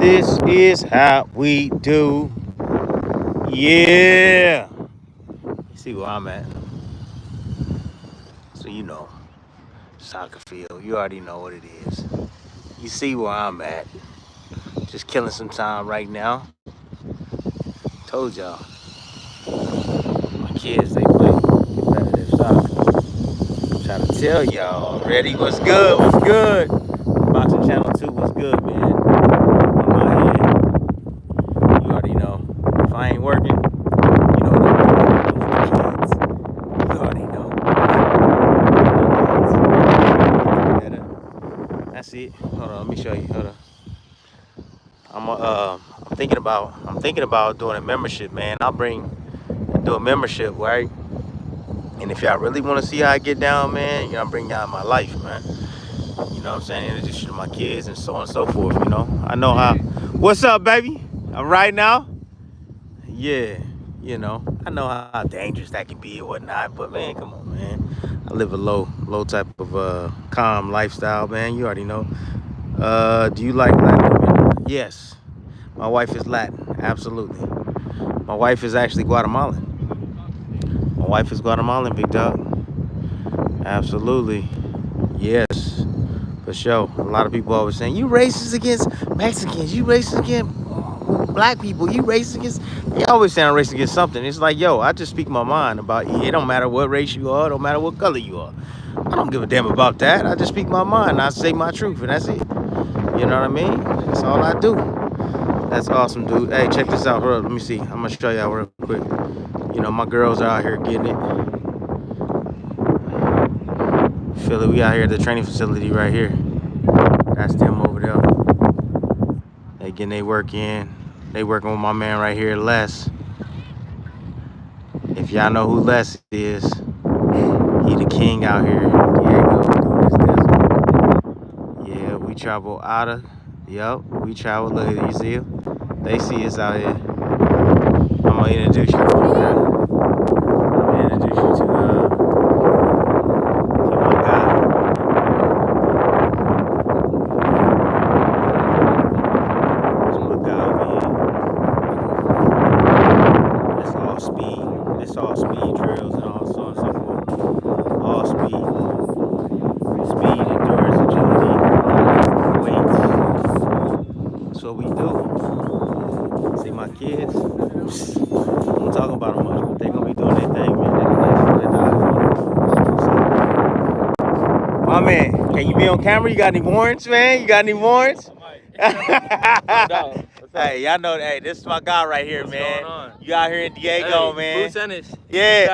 This is how we do. Yeah. You see where I'm at. So you know, soccer field. You already know what it is. You see where I'm at. Just killing some time right now. Told y'all. My kids, they play competitive soccer. Trying to tell y'all already. What's good? What's good? Boxing Channel 2, what's good, man? I'm out here. You already know. If I ain't working, you know what I'm doing with the kids. You already know. That's it. Hold on, let me show you. Hold on. I'm thinking about doing a membership, man. Do a membership, right? And if y'all really want to see how I get down, man, you know, I bring y'all my life, man. You know what I'm saying? Introduce you to my kids and so on and so forth, you know. I know how. What's up, baby? Right now? Yeah, you know. I know how dangerous that can be or whatnot, but man, come on, man. I live a low type of calm lifestyle, man. You already know. Do you like Latin women? Yes. My wife is Latin, absolutely. My wife is actually Guatemalan. My wife is Guatemalan, big dog. Absolutely. Yes. For sure. A lot of people always saying, you racist against Mexicans, you racist against black people, you racist against... They always say I'm racist against something. It's like, yo, I just speak my mind about it. It don't matter what race you are, it don't matter what color you are. I don't give a damn about that. I just speak my mind. I say my truth, and that's it. You know what I mean? That's all I do. That's awesome, dude. Hey, check this out. Hold up, let me see. I'm gonna show y'all real quick. You know, my girls are out here getting it. Feel it. We out here at the training facility right here. That's them over there. They getting their work in. They working with my man right here, Les. If y'all know who Les is, he the king out here. Diego doing his desert. Yeah, we travel out of. Yup, we travel. Look at you see him? They see us out here. I'm gonna introduce you. I'm gonna introduce you to my guy. That's my guy over here. It's all speed. It's all speed drills and all so and so forth. All speed. Speed, endurance, agility, weights. That's what we do. See my kids? I'm talking about them much, but they're gonna be doing their thing, man. My man, can you be on camera? You got any warrants, man? You got any warrants? Hey, y'all know, hey, this is my guy right here, What's man. going on? You out here in Diego, Hey, man. Boots tennis. Yeah,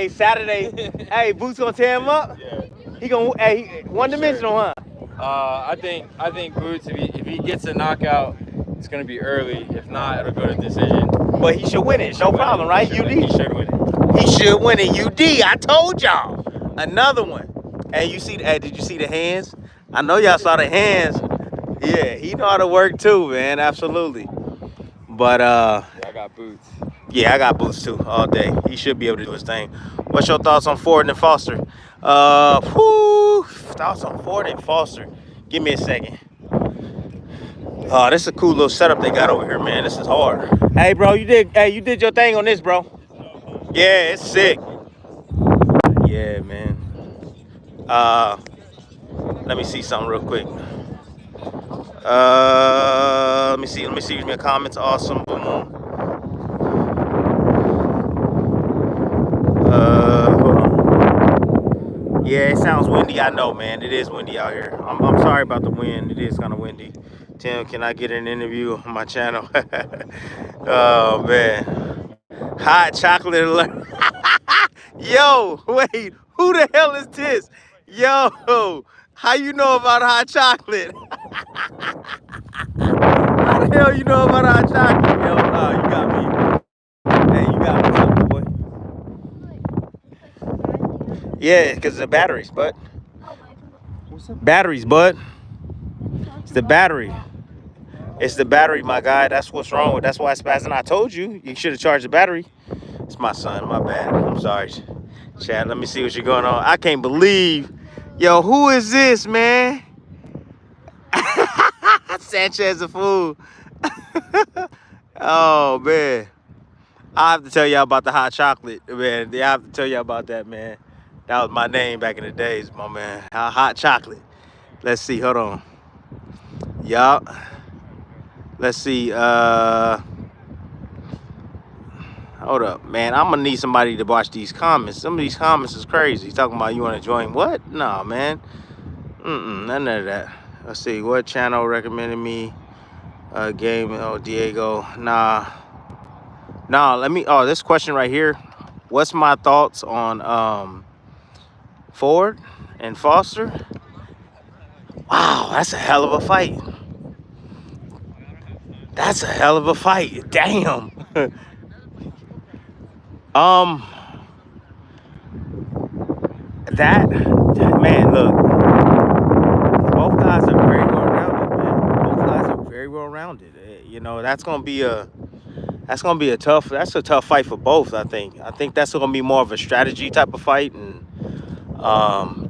Saturday. Saturday. Hey, Boots gonna tear him up? Yeah. He gonna, hey, one dimensional, huh? I think Boots, if he gets a knockout, it's gonna be early. If not, it'll go to decision. But he should win it, no problem, right? UD. He should win it. He should win it. UD, I told y'all. Another one. Hey, you see? Hey, did you see the hands? I know y'all saw the hands. Yeah, he know how to work too, man. Absolutely. But Yeah, I got Boots. yeah, I got Boots too all day. He should be able to do his thing. What's your thoughts on Ford and Foster? Thoughts on Ford and Foster. Give me a second. Oh, this is a cool little setup they got over here, man. This is hard. Hey, bro, you did your thing on this, bro. Yeah, it's sick. Yeah, man. Let me see something real quick. Let me see. Give me a comments. Awesome. Boom. Hold on. Yeah, it sounds windy. I know, man. It is windy out here. I'm sorry about the wind. It is kind of windy. Tim, can I get an interview on my channel? Oh man. Hot chocolate alert. Yo, wait. Who the hell is this? Yo, how you know about hot chocolate? How the hell you know about hot chocolate? Yo, you got me. Hey, you got me, something, boy. Yeah, because of the batteries, bud. Batteries, bud. It's the battery. It's the battery, my guy. That's what's wrong with. That's why it's passing. I told you. You should have charged the battery. It's my son. My bad. I'm sorry. Chad, let me see what you're going on. I can't believe. Yo, who is this, man? Sanchez a fool. Oh man, I have to tell y'all about the hot chocolate, man. I have to tell y'all about that, man. That was my name back in the days, my man. Hot chocolate. Let's see. Hold on. Yup. Let's see. Hold up, man. I'm gonna need somebody to watch these comments. Some of these comments is crazy. Talking about you want to join what? Nah, man. None of that. Let's see. What channel recommended me a game? Oh, Diego. Nah. Let me. Oh, this question right here. What's my thoughts on Ford and Foster? Wow, that's a hell of a fight. That's a hell of a fight. Damn. um, that man. Look, both guys are very well rounded, man. Both guys are very well rounded. You know, that's gonna be a tough fight for both. I think that's gonna be more of a strategy type of fight, and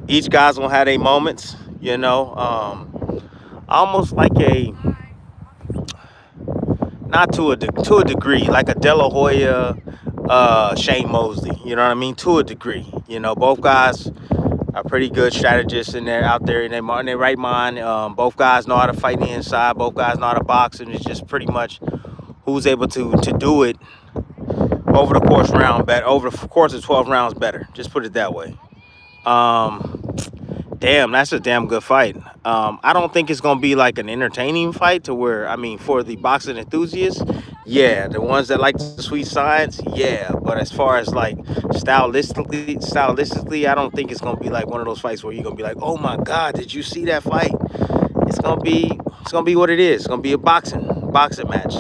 each guy's gonna have their moments. You know, almost like a not to a degree, like a De La Hoya, Shane Mosley. You know what I mean? To a degree. You know, both guys are pretty good strategists in there out there in their right mind. Both guys know how to fight the inside. Both guys know how to box, and it's just pretty much who's able to do it over the course round better, over the course of 12 rounds better. Just put it that way. Um, Damn, that's a damn good fight. I don't think it's gonna be like an entertaining fight to where, I mean, for the boxing enthusiasts, yeah, the ones that like the sweet science, yeah. But as far as like stylistically, I don't think it's gonna be like one of those fights where you're gonna be like, oh my God, did you see that fight? It's gonna be what it is. It's gonna be a boxing match.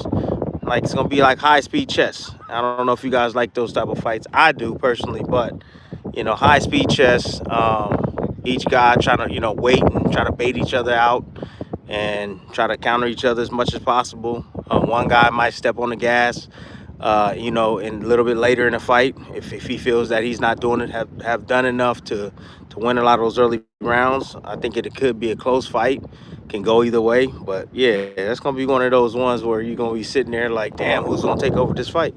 Like it's gonna be like high speed chess. I don't know if you guys like those type of fights. I do personally, but high speed chess. Each guy trying to wait and try to bait each other out and try to counter each other as much as possible. One guy might step on the gas, and a little bit later in the fight, if he feels that he's not doing it, have done enough to win a lot of those early rounds. I think it could be a close fight, can go either way. But yeah, that's gonna be one of those ones where you're gonna be sitting there like, damn, who's gonna take over this fight?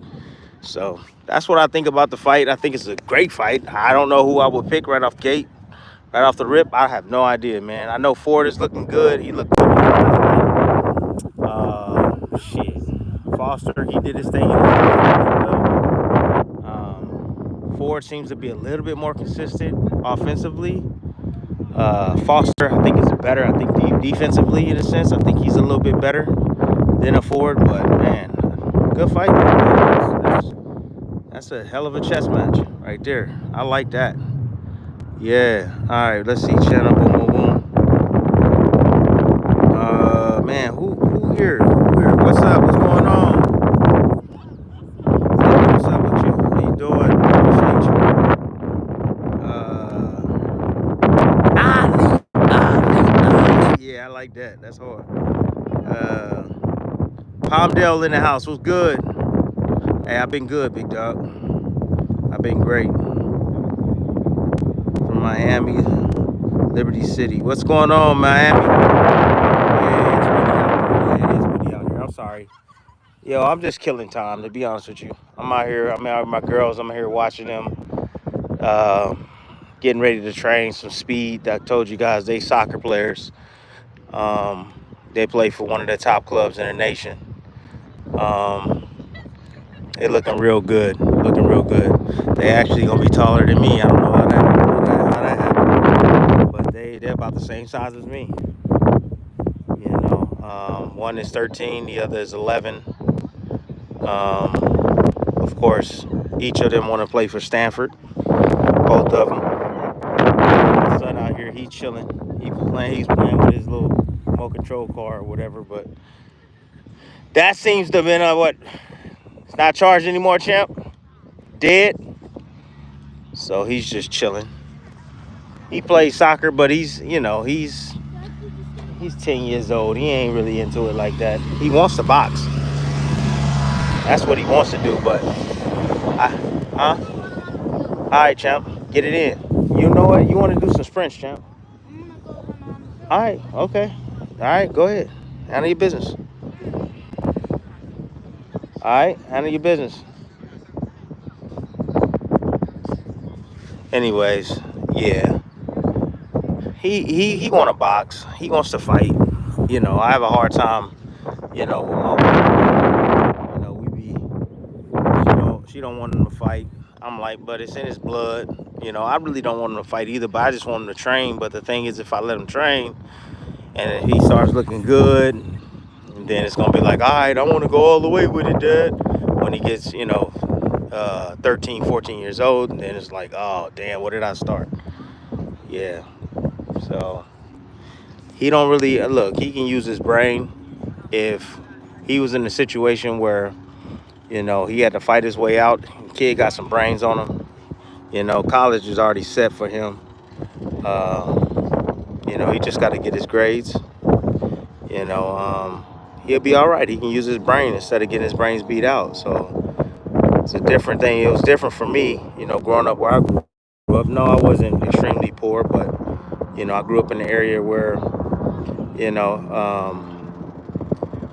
So that's what I think about the fight. I think it's a great fight. I don't know who I would pick right off gate. Right off the rip, I have no idea, man. I know Ford is looking good. He looked good in the last fight. Shit. Foster, he did his thing in the well. Ford seems to be a little bit more consistent offensively. Foster, I think, is better. I think defensively, in a sense, I think he's a little bit better than a Ford. But man, good fight, man. That's a hell of a chess match right there. I like that. Yeah. All right. Let's see. Channel. Boom. Boom. Boom. Man. Who here? Who here? What's up? What's going on? What's up with you? How you doing? Appreciate you. Ali. Yeah, I like that. That's hard. Palmdale in the house. What's good? Hey, I've been good, big dog. I've been great. From Miami, Liberty City. What's going on, Miami? Yeah, it's windy out there. Yeah, it is windy out here. I'm sorry. Yo, I'm just killing time, to be honest with you. I'm out here. I'm out with my girls. I'm here watching them. Getting ready to train some speed. I told you guys they soccer players. They play for one of the top clubs in the nation. Um, they looking real good. Looking real good. They actually gonna be taller than me. I don't know how that happened, but they're about the same size as me. One is 13, the other is 11. Of course, each of them want to play for Stanford. Both of them. My son out here, he's chilling. He's playing with his little remote control car or whatever. But that seems to have been what? It's not charged anymore, champ. Dead. So he's just chilling. He plays soccer, but he's 10 years old. He ain't really into it like that. He wants to box. That's what he wants to do. But huh? All right, champ. Get it in. You know what? You want to do some sprints, champ? All right. Okay. All right. Go ahead. Handle your business. All right, handle your business. Anyways, yeah, he want to box. He wants to fight. I have a hard time. With my we be she don't want him to fight. I'm like, but it's in his blood. I really don't want him to fight either, but I just want him to train. But the thing is, if I let him train and if he starts looking good, and then it's gonna be like, all right, I want to go all the way with it, Dad. When he gets, 13, 14 years old, and then it's like, oh damn, what did I start? Yeah. So he don't really look. He can use his brain if he was in a situation where he had to fight his way out. Kid got some brains on him. College is already set for him. He just got to get his grades. He'll be all right. He can use his brain instead of getting his brains beat out. So it's a different thing. It was different for me, growing up where I grew up. No, I wasn't extremely poor, but I grew up in an area where you know,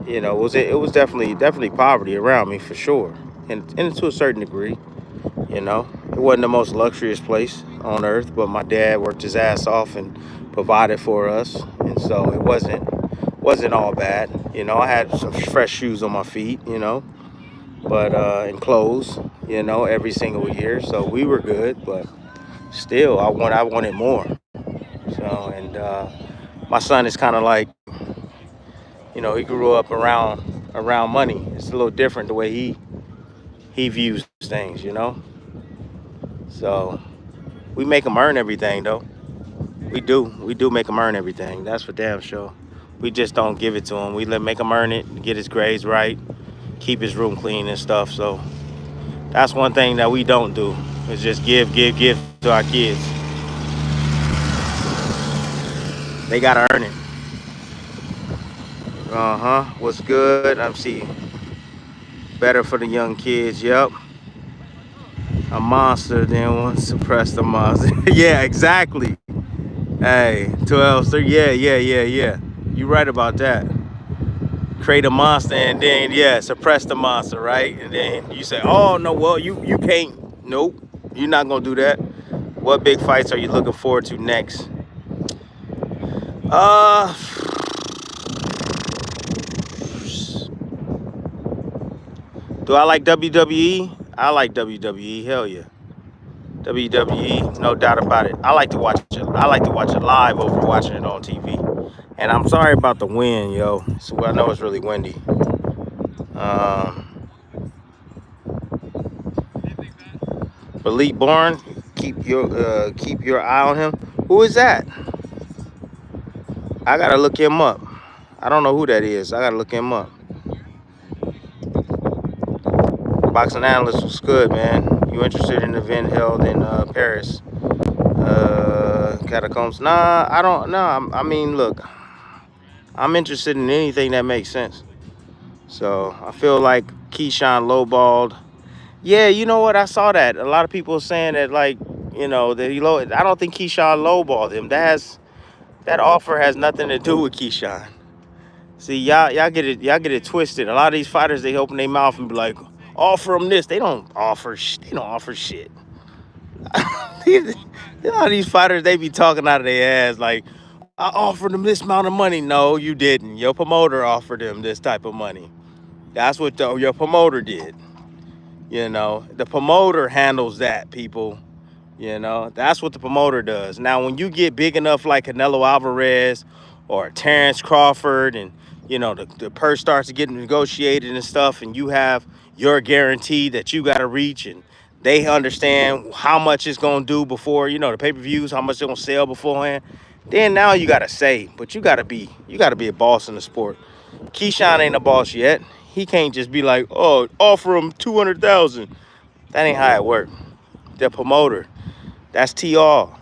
it was definitely poverty around me for sure, and to a certain degree. It wasn't the most luxurious place on earth, but my dad worked his ass off and provided for us, and so it wasn't all bad. I had some fresh shoes on my feet, but and clothes, every single year, so we were good. But still, I wanted more. So, and my son is kind of like, he grew up around money. It's a little different the way he views things. So we make him earn everything, though. We do make him earn everything. That's for damn sure. We just don't give it to him. We make him earn it, get his grades right, keep his room clean and stuff. So that's one thing that we don't do is just give to our kids. They gotta earn it. What's good? I'm seeing better for the young kids. Yep. A monster then one suppress the monster. Yeah, exactly. Hey, 12, 3. Yeah. You right about that. Create a monster and then suppress the monster, right? And then you say, oh no, well you can't. Nope, you're not gonna do that. What big fights are you looking forward to next? Uh, do I like WWE? I like WWE. Hell yeah. WWE, no doubt about it. I like to watch it. I like to watch it live over watching it on TV. And I'm sorry about the wind, yo. So I know it's really windy. But Lee Bourne, keep your eye on him. Who is that? I gotta look him up. I don't know who that is. I gotta look him up. Boxing analyst was good, man. You interested in the event held in Paris? Catacombs? Nah, I don't. Nah, I mean, look, I'm interested in anything that makes sense. So I feel like Keyshawn lowballed. Yeah, you know what? I saw that. A lot of people are saying that, like, that he low. I don't think Keyshawn lowballed him. That offer has nothing to do with Keyshawn. See, y'all get it twisted. A lot of these fighters, they open their mouth and be like, offer them this. They don't offer. They don't offer shit. A lot of these fighters, they be talking out of their ass like, I offered them this amount of money. No, you didn't. Your promoter offered them this type of money. That's what your promoter did. The promoter handles that, people. That's what the promoter does. Now, when you get big enough like Canelo Alvarez or Terrence Crawford and, the purse starts to get negotiated and stuff, and you have your guarantee that you got to reach, and they understand how much it's going to do before, the pay-per-views, how much they're going to sell beforehand. Then now you got to say, but you got to be a boss in the sport. Keyshawn ain't a boss yet. He can't just be like, oh, offer him 200,000. That ain't how it works. The promoter. That's TR.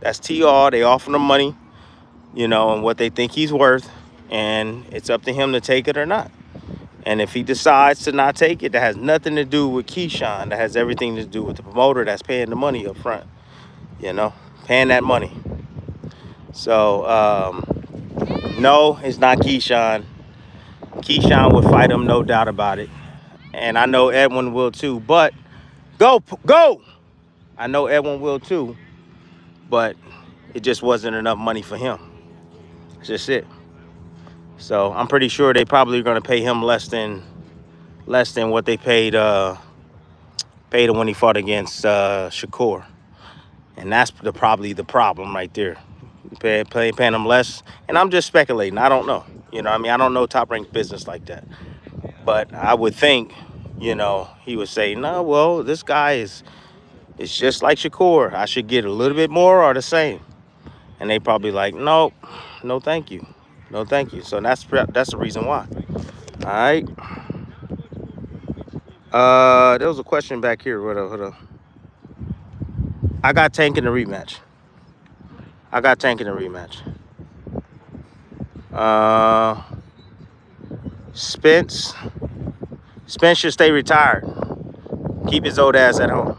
That's TR. They offer him money, and what they think he's worth. And it's up to him to take it or not. And if he decides to not take it, that has nothing to do with Keyshawn. That has everything to do with the promoter that's paying the money up front. Paying that money. So, no, it's not Keyshawn. Keyshawn would fight him, no doubt about it. and I know Edwin will too. But go. I know Edwin will too, but it just wasn't enough money for him. That's just it. So I'm pretty sure they probably are going to pay him less than what they paid him when he fought against Shakur, and that's probably the problem right there. Paying him less, and I'm just speculating. I don't know. You know, what I mean, I don't know top ranked business like that, but I would think, he would say, no, well, this guy is it's just like Shakur. I should get a little bit more or the same, and they probably like, no, no, thank you, no, thank you. So that's the reason why. All right. There was a question back here. What? I got Tank in the rematch. I got Tank in the rematch. Uh, Spence. Spence should stay retired. Keep his old ass at home.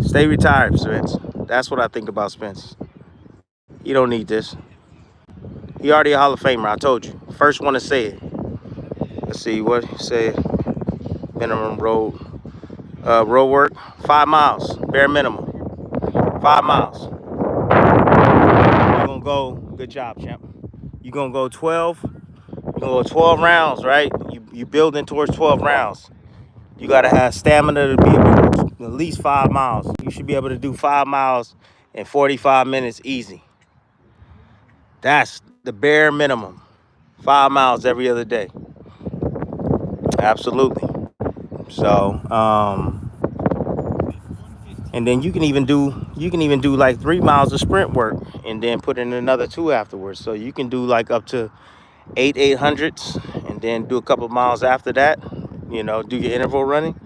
Stay retired, Spence. That's what I think about Spence. You don't need this. He already a Hall of Famer. I told you. First one to say it. Let's see what he said. Minimum road work. 5 miles. Bare minimum. 5 miles. You're gonna go. Good job, champ. You're gonna go 12. You're gonna go 12 rounds, right? You building towards 12 rounds. You gotta have stamina to be able to do at least 5 miles. You should be able to do 5 miles in 45 minutes easy. That's the bare minimum. 5 miles every other day. Absolutely. So, and then you can even do like 3 miles of sprint work and then put in another 2 afterwards. So you can do like up to 800s and then do a couple of miles after that. Do your interval running,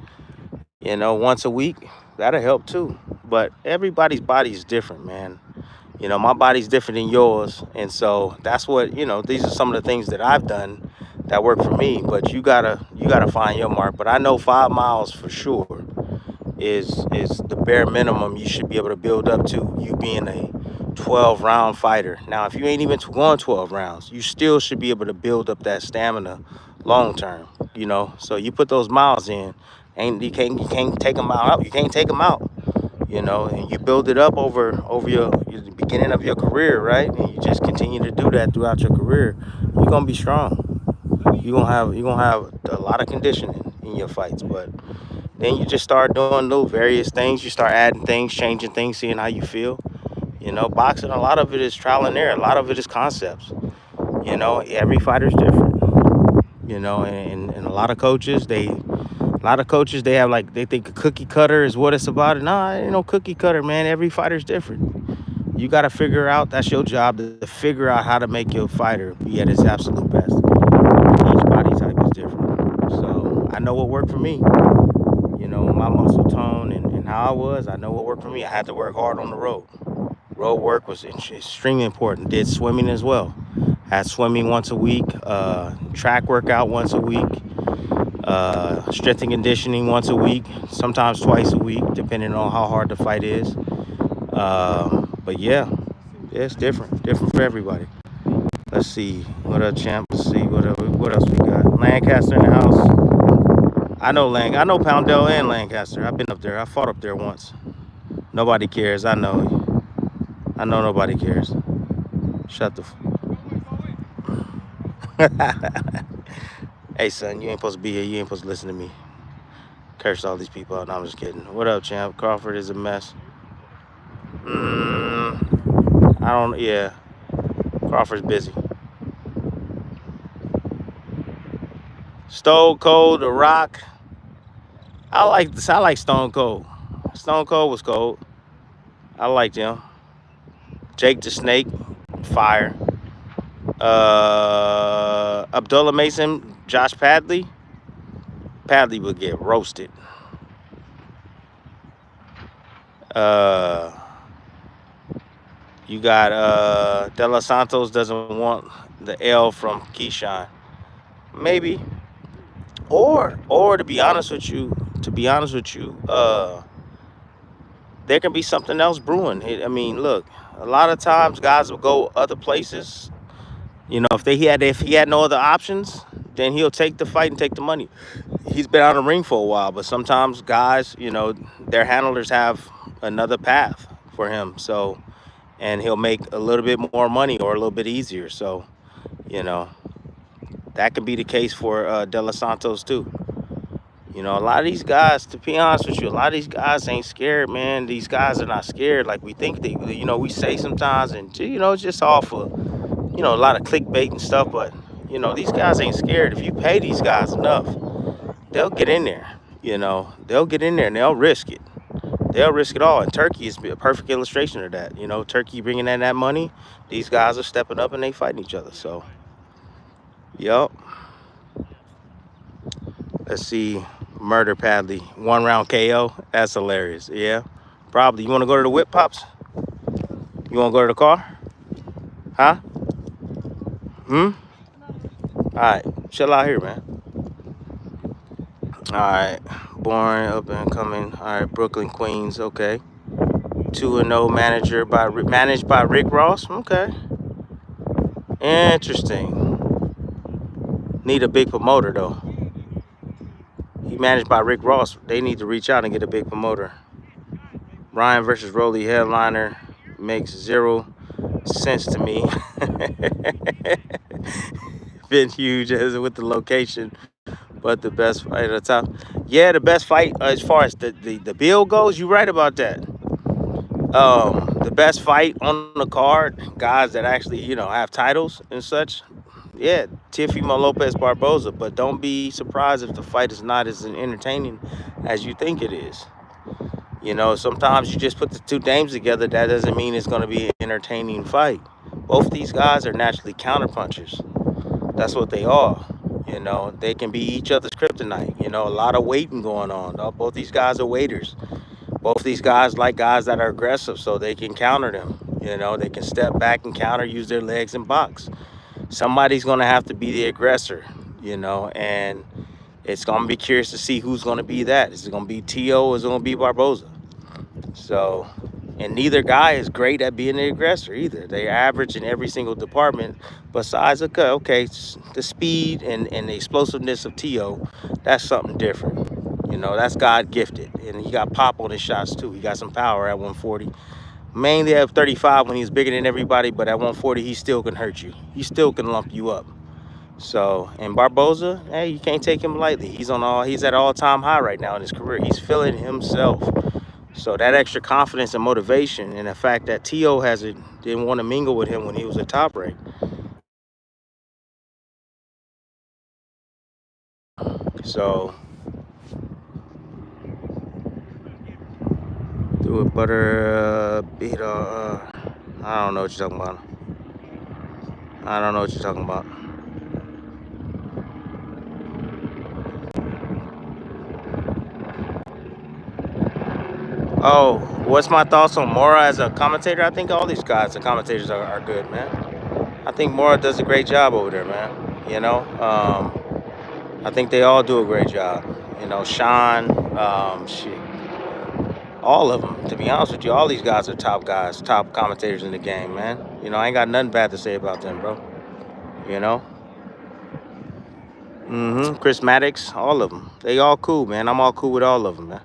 once a week. That'll help too. But everybody's body is different, man. My body's different than yours. And so that's what, these are some of the things that I've done that work for me. But you gotta find your mark. But I know 5 miles for sure is the bare minimum you should be able to build up to you being a 12 round fighter. Now, if you ain't even going 12 rounds, you still should be able to build up that stamina long term, So you put those miles in, and you can't take them out. You can't take them out, and you build it up over the beginning of your career, right? And you just continue to do that throughout your career. You're gonna be strong. You're gonna have a lot of conditioning in your fights, but then you just start doing little various things. You start adding things, changing things, seeing how you feel. Boxing, a lot of it is trial and error. A lot of it is concepts. Every fighter's different. And a lot of coaches, they have like, they think a cookie cutter is what it's about. Nah, ain't no cookie cutter, man. Every fighter's different. You got to figure out, that's your job, to figure out how to make your fighter be at his absolute best. Each body type is different. So I know what worked for me. My muscle tone and how I was, I know what worked for me. I had to work hard on the road. Road work was extremely important. Did swimming as well. Had swimming once a week, track workout once a week, strength and conditioning once a week, sometimes twice a week, depending on how hard the fight is. But yeah, it's different for everybody. Let's see, what up, champ? Let's see, what else we got? Lancaster in the house. I know Poundell and Lancaster. I've been up there. I fought up there once. Nobody cares. I know nobody cares. Shut the. Hey, son, you ain't supposed to be here. You ain't supposed to listen to me. Curse all these people out. No, I'm just kidding. What up, champ? Crawford is a mess. I don't. Yeah, Crawford's busy. Stone Cold, The Rock. I like this. I like Stone Cold. Stone Cold was cold. I liked him. Jake the Snake, fire. Abdullah Mason, Josh Padley. Padley would get roasted. You got De Los Santos doesn't want the L from Keyshawn. Maybe. Or to be honest with you, there can be something else brewing. I mean, look, a lot of times guys will go other places. If he had no other options, then he'll take the fight and take the money. He's been out of the ring for a while, but sometimes guys, their handlers have another path for him. So, and he'll make a little bit more money or a little bit easier. So, you know, that could be the case for De Los Santos too. A lot of these guys, to be honest with you, a lot of these guys ain't scared, man. These guys are not scared like we think they, we say sometimes, and it's just all for, a lot of clickbait and stuff. But, these guys ain't scared. If you pay these guys enough, they'll get in there. They'll get in there and they'll risk it. They'll risk it all. And Turkey is a perfect illustration of that. Turkey bringing in that money, these guys are stepping up and they fighting each other. So, yep. Let's see. Murder Padley, 1 round KO. That's hilarious. Yeah, probably. You want to go to the whip, pops? You want to go to the car? Huh? All right, chill out here, man. All right, born up and coming. All right, Brooklyn Queens. Okay, 2-0 managed by Rick Ross. Okay, interesting. Need a big promoter though. He managed by Rick Ross. They need to reach out and get a big promoter. Ryan versus Rolly headliner makes 0 sense to me. Been huge as with the location, but the best fight at the top. Yeah, the best fight as far as the bill goes. You're right about that. The best fight on the card, guys that actually have titles and such. Yeah, Teofimo Lopez Barboza. But don't be surprised if the fight is not as entertaining as you think it is. Sometimes you just put the two names together. That doesn't mean it's going to be an entertaining fight. Both these guys are naturally counterpunchers. That's what they are. They can be each other's kryptonite. A lot of waiting going on. Both these guys are waiters. Both these guys like guys that are aggressive so they can counter them. They can step back and counter, use their legs and box. Somebody's going to have to be the aggressor, and it's going to be curious to see who's going to be that. Is it going to be T.O. or is it going to be Barboza? So, and neither guy is great at being the aggressor either. They're average in every single department besides, okay, the speed and the explosiveness of T.O., that's something different. That's God gifted. And he got pop on his shots too. He got some power at 140. Mainly at 35 when he's bigger than everybody, but at 140, he still can hurt you. He still can lump you up. So, and Barboza, hey, you can't take him lightly. He's at all-time high right now in his career. He's feeling himself. So that extra confidence and motivation, and the fact that T.O. didn't want to mingle with him when he was at top rank. So, do it butter beat I don't know what you're talking about. I don't know what you're talking about. Oh, what's my thoughts on Mora as a commentator? I think all these guys, the commentators are good, man. I think Mora does a great job over there, man. I think they all do a great job. Sean, shit, all of them. To be honest with you, all these guys are top guys, top commentators in the game, man. I ain't got nothing bad to say about them, bro. Chris Maddox, all of them. They all cool, man. I'm all cool with all of them, man.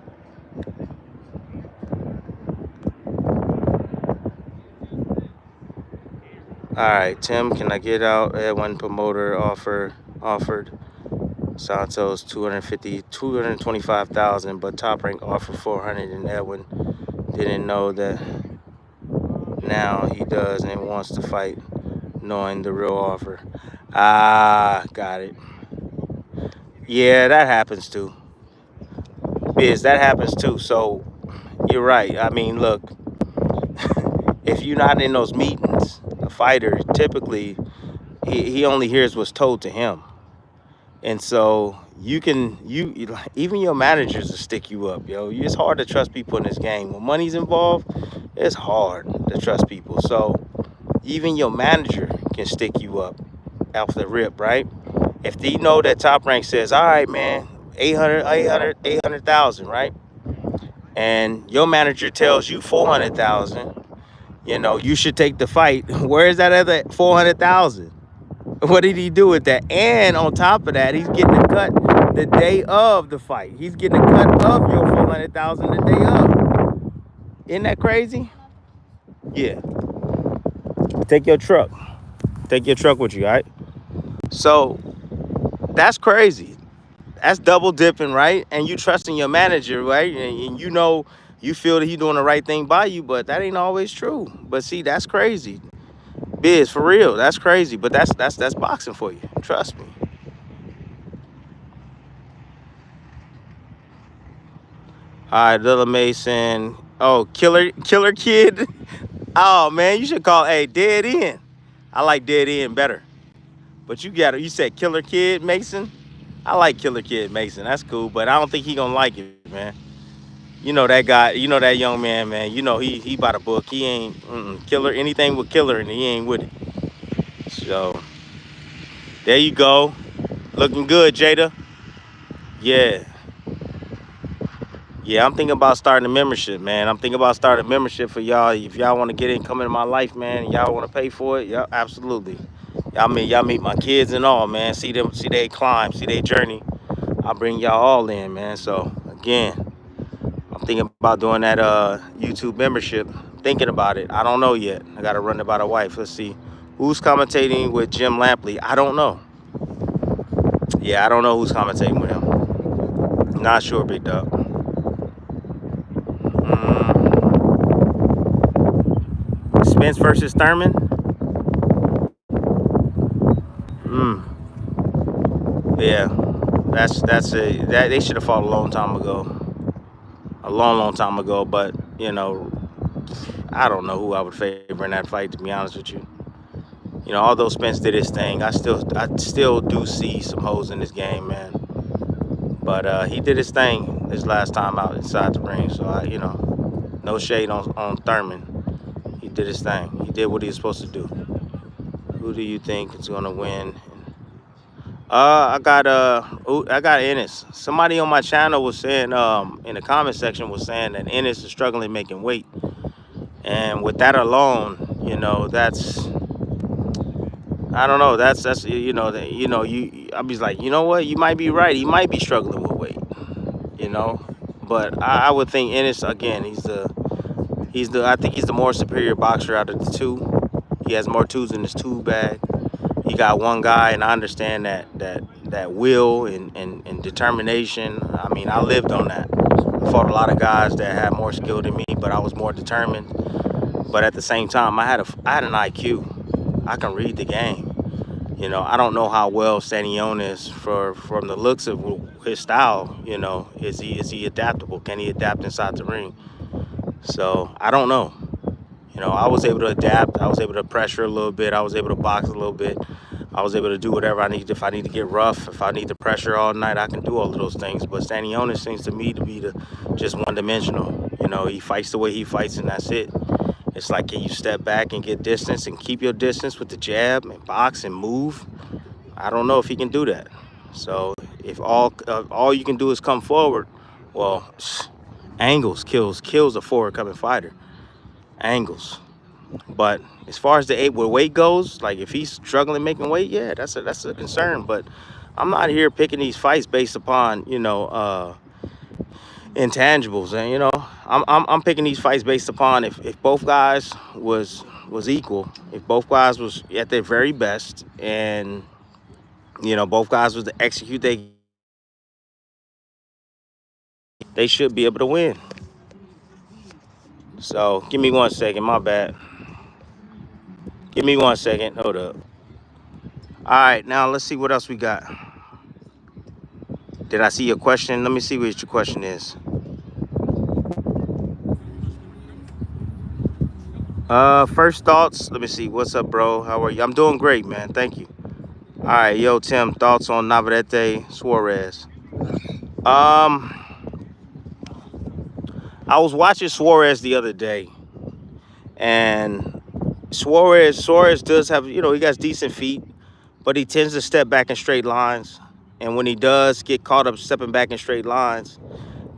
All right, Tim, can I get out Edwin promoter offered Santos 225,000, but Top Rank offered 400, and Edwin didn't know that. Now he does and wants to fight, knowing the real offer. Ah, got it. Yeah, that happens too. Biz, that happens too. So you're right. I mean, look, if you're not in those meetings, a fighter typically he only hears what's told to him. And so even your managers will stick you up, yo. It's hard to trust people in this game. When money's involved, it's hard to trust people. So even your manager can stick you up off the rip, right? If they know that Top Rank says, all right, man, 800,000, right? And your manager tells you 400,000, you should take the fight. Where is that other 400,000? What did he do with that? And on top of that, he's getting a cut the day of the fight. He's getting a cut of your 400,000 the day of. Isn't that crazy? Yeah. Take your truck. Take your truck with you, all right? So that's crazy. That's double dipping, right? And you trusting your manager, right? And you know, you feel that he's doing the right thing by you, but that ain't always true. But see, that's crazy. Biz, for real, that's crazy. But that's boxing for you. Trust me. All right, Lilla Mason. Oh, Killer Kid. Oh man, you should call Dead End. I like Dead End better. But you said Killer Kid Mason. I like Killer Kid Mason. That's cool, but I don't think he gonna like it, man. You know that guy. You know that young man, man. You know he bought a book. He ain't killer anything with killer, and he ain't with it. So there you go. Looking good, Jada. Yeah. Yeah, I'm thinking about starting a membership, man. I'm thinking about starting a membership for y'all. If y'all want to get in, come into my life, man, and y'all want to pay for it, yeah, absolutely. Y'all meet my kids and all, man. See them, see they climb, see their journey. I'll bring y'all all in, man. So again, I'm thinking about doing that YouTube membership. Thinking about it. I don't know yet. I gotta run it by the wife. Let's see. Who's commentating with Jim Lampley? I don't know. Yeah, I don't know who's commentating with him. Not sure, big dog. Spence versus Thurman. Yeah, that they should have fought a long time ago. A long time ago. But you know, I don't know who I would favor in that fight. To be honest with you, you know, although Spence did his thing, I still do see some holes in this game, man. But he did his thing his last time out inside the ring. So you know, no shade on Thurman. He did his thing. He did what he was supposed to do. Who do you think is gonna win? I got Ennis. Somebody on my channel was saying, in the comment section was saying that Ennis is struggling making weight, and with that alone, you know, I don't know, that's I was like, you know what, you might be right. He might be struggling with weight, you know, but I would think Ennis again. I think he's the more superior boxer out of the two. He has more tools in his tool bag. He got one guy, and I understand that will and determination. I mean, I lived on that. I fought a lot of guys that had more skill than me, but I was more determined. But at the same time, I had an IQ. I can read the game. You know, I don't know how well Stannion is from the looks of his style. You know, is he adaptable? Can he adapt inside the ring? So I don't know. You know, I was able to adapt. I was able to pressure a little bit. I was able to box a little bit. I was able to do whatever I need. If I need to get rough, if I need to pressure all night, I can do all of those things. But Stanionis seems to me to be just one-dimensional. You know, he fights the way he fights, and that's it. It's like, can you step back and get distance and keep your distance with the jab and box and move? I don't know if he can do that. So if all you can do is come forward, well, angles kills a forward coming fighter. Angles. But as far as where weight goes, like if he's struggling making weight, yeah, that's a concern. But I'm not here picking these fights based upon, you know, intangibles, and you know, I'm picking these fights based upon if both guys was equal, if both guys was at their very best, and you know, both guys was to execute they should be able to win. So give me 1 second, my bad. Give me 1 second. Hold up. All right, now let's see what else we got. Did I see your question? Let me see what your question is. First thoughts. Let me see. What's up, bro? How are you? I'm doing great, man. Thank you. All right, yo, Tim. Thoughts on Navarete Suarez? I was watching Suarez the other day, and Suarez does have, you know, he got decent feet, but he tends to step back in straight lines. And when he does get caught up stepping back in straight lines,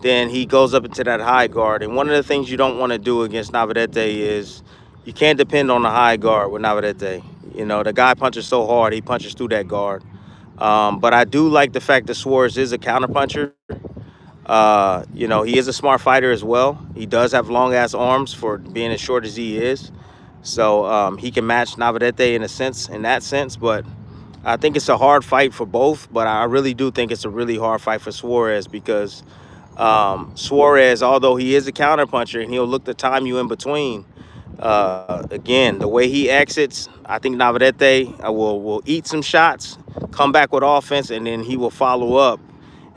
then he goes up into that high guard. And one of the things you don't want to do against Navarete is you can't depend on the high guard with Navarete. You know, the guy punches so hard, he punches through that guard. But I do like the fact that Suarez is a counterpuncher. You know, he is a smart fighter as well. He does have long ass arms for being as short as he is. So he can match Navarete in a sense, in that sense. But I think it's a hard fight for both. But I really do think it's a really hard fight for Suarez because Suarez, although he is a counterpuncher and he'll look to time you in between, again, the way he exits, I think Navarete will eat some shots, come back with offense, and then he will follow up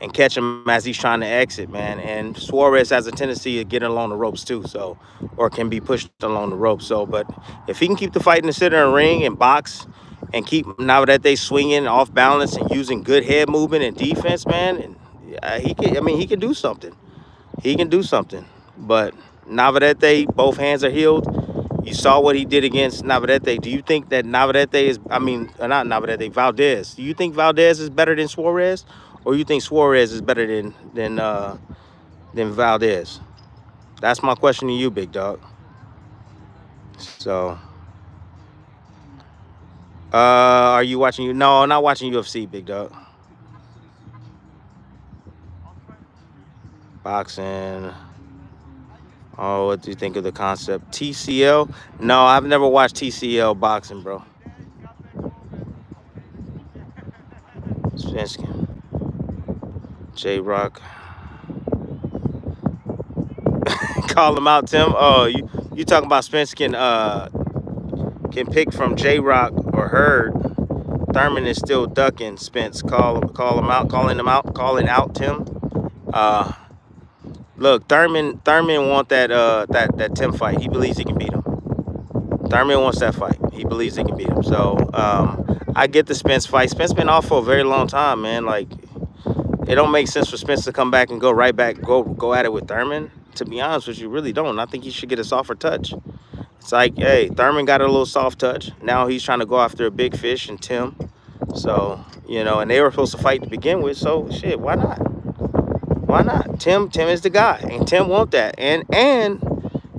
and catch him as he's trying to exit, man. And Suarez has a tendency of getting along the ropes too, so or can be pushed along the ropes. So, but if he can keep the fight in the center of the ring and box and keep Navarete swinging off balance and using good head movement and defense, man, and he can. I mean, he can do something. He can do something. But Navarete, both hands are healed. You saw what he did against Navarete. Do you think that Navarete is, I mean, not Navarete, Valdez. Do you think Valdez is better than Suarez? Or you think Suarez is better than Valdez? That's my question to you, big dog. So, are you watching you? No, not watching UFC, big dog. Boxing. Oh, what do you think of the concept? TCL? No, I've never watched TCL boxing, bro. Spinskin. J Rock. Call him out, Tim. Oh, you talking about Spinskin can pick from J Rock or Hurd. Thurman is still ducking Spence. Call him out, calling out Tim. Uh Look, Thurman want that Tim fight. He believes he can beat him. Thurman wants that fight. He believes he can beat him. So I get the Spence fight. Spence been off for a very long time, man. Like it don't make sense for Spence to come back and go right back, go at it with Thurman. To be honest with you, really don't. I think he should get a softer touch. It's like, hey, Thurman got a little soft touch. Now he's trying to go after a big fish and Tim. So, you know, and they were supposed to fight to begin with. So shit, why not? Why not? Tim is the guy, and Tim want that. And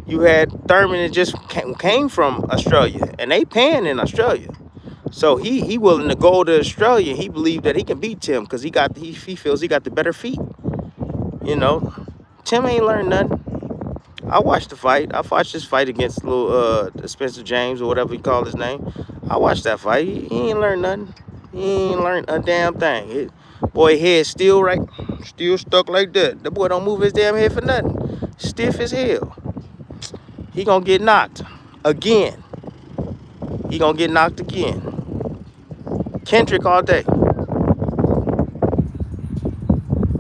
you had Thurman that just came from Australia, and they paying in Australia. So he willing to go to Australia. He believed that he can beat Tim because he feels he got the better feet. You know, Tim ain't learned nothing. I watched the fight. I watched this fight against little Spencer James or whatever he called his name. I watched that fight. He ain't learned nothing. He ain't learned a damn thing. Boy head still right, still stuck like that. The boy don't move his damn head for nothing. Stiff as hell. He gonna get knocked again. He gonna get knocked again. Kendrick all day.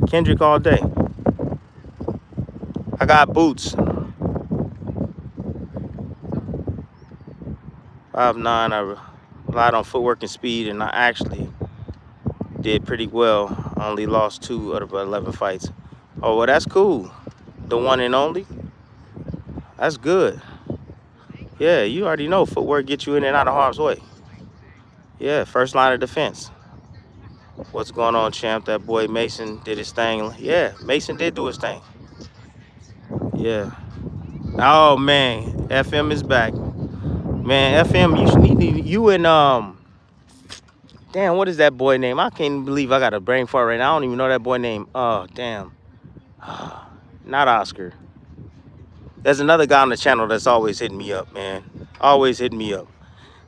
Kendrick all day. I got boots. 5'9". I relied on footwork and speed, and I actually did pretty well. I only lost 2 out of 11 fights. Oh, well, that's cool. The one and only. That's good. Yeah, you already know footwork gets you in and out of harm's way. Yeah, first line of defense. What's going on, champ? That boy Mason did his thing. Yeah, Mason did do his thing. Yeah. Oh man, FM is back. Man, FM, you and damn, what is that boy name? I can't even believe I got a brain fart right now. I don't even know that boy name. Oh, damn. Not Oscar. There's another guy on the channel that's always hitting me up, man. Always hitting me up.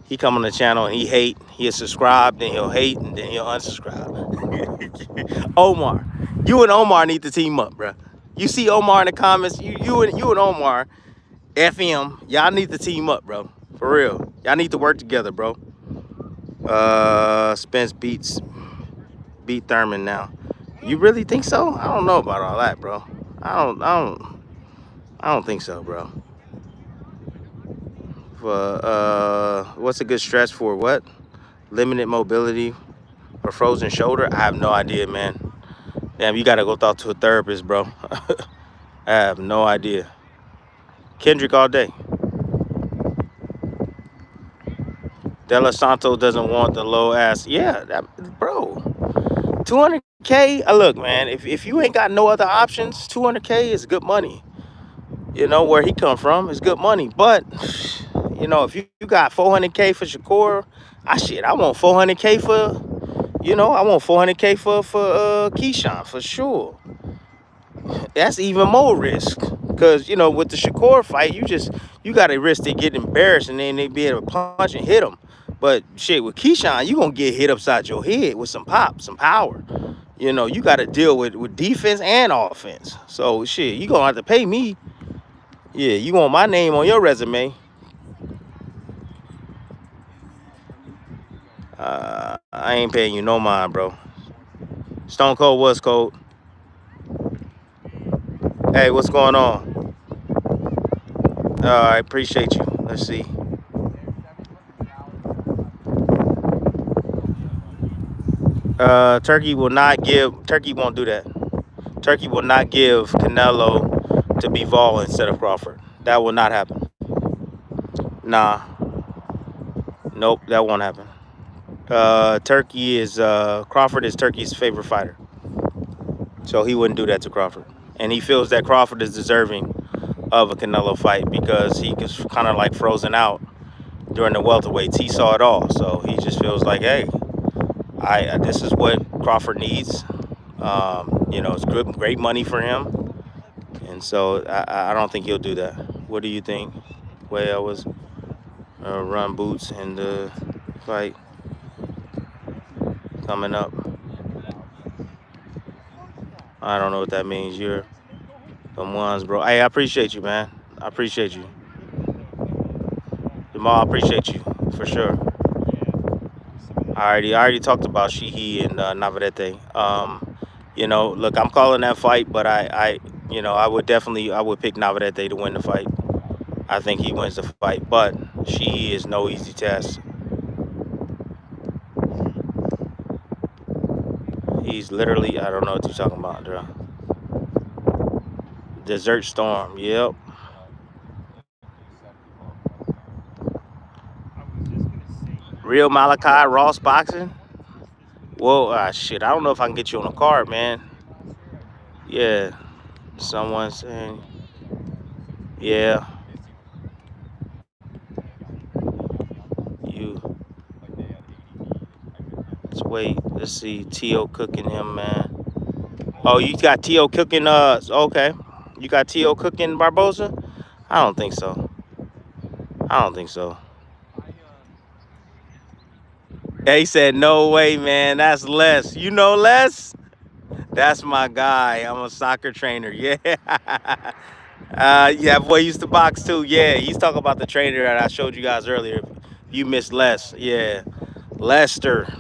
He come on the channel and he hate. He'll subscribe, then he'll hate, and then he'll unsubscribe. Omar. You and Omar need to team up, bro. You see Omar in the comments. You and Omar, FM, y'all need to team up, bro. For real. Y'all need to work together, bro. Spence beat Thurman now. You really think so? I don't know about all that, bro. I don't think so, bro. What's a good stretch for what? Limited mobility or frozen shoulder? I have no idea, man. Damn, you gotta go talk to a therapist, bro. I have no idea. Kendrick all day. De Los Santos doesn't want the low ass. Yeah, bro. 200K. Look, man. If you ain't got no other options, 200K is good money. You know where he come from is good money, but If you got 400K for Shakur, I want 400K for, I want 400K for Keyshawn for sure. That's even more risk. Cause with the Shakur fight, you got to risk they get embarrassed and then they be able to punch and hit them. But shit, with Keyshawn, you gonna get hit upside your head with some pop, some power. You got to deal with defense and offense. So shit, you gonna have to pay me. Yeah, you want my name on your resume. I ain't paying you no mind, bro. Stone Cold was cold. Hey, what's going on? I appreciate you. Let's see. Turkey won't do that. Turkey will not give Canelo to Bivol instead of Crawford. That will not happen. Nah, nope, that won't happen. Crawford is Turkey's favorite fighter, so he wouldn't do that to Crawford. And he feels that Crawford is deserving of a Canelo fight because he was kind of like frozen out during the welterweights. He saw it all, so he just feels like, hey, this is what Crawford needs. It's great money for him, and so I don't think he'll do that. What do you think? Way I was run boots in the fight coming up. I don't know what that means. You're the ones, bro. Hey, I appreciate you, man. I appreciate you, Jamal. I appreciate you for sure. I already talked about Shihi and Navarete. Look, I'm calling that fight, but I would pick Navarete to win the fight. I think he wins the fight, but Shihi is no easy test. He's literally, I don't know what you're talking about, bro. Desert Storm, yep. Real Malachi Ross boxing. Well, shit, I don't know if I can get you on a card, man. Yeah, someone saying, yeah, you. Let's wait. Let's see. T.O. cooking him, man. Oh, you got T.O. cooking, okay. You got T.O. cooking Barboza? I don't think so. I don't think so. Yeah, he said, no way, man. That's Les. You know Les? That's my guy. I'm a soccer trainer. Yeah. Yeah, boy used to box too. Yeah, he's talking about the trainer that I showed you guys earlier. You missed Les. Yeah. Lester.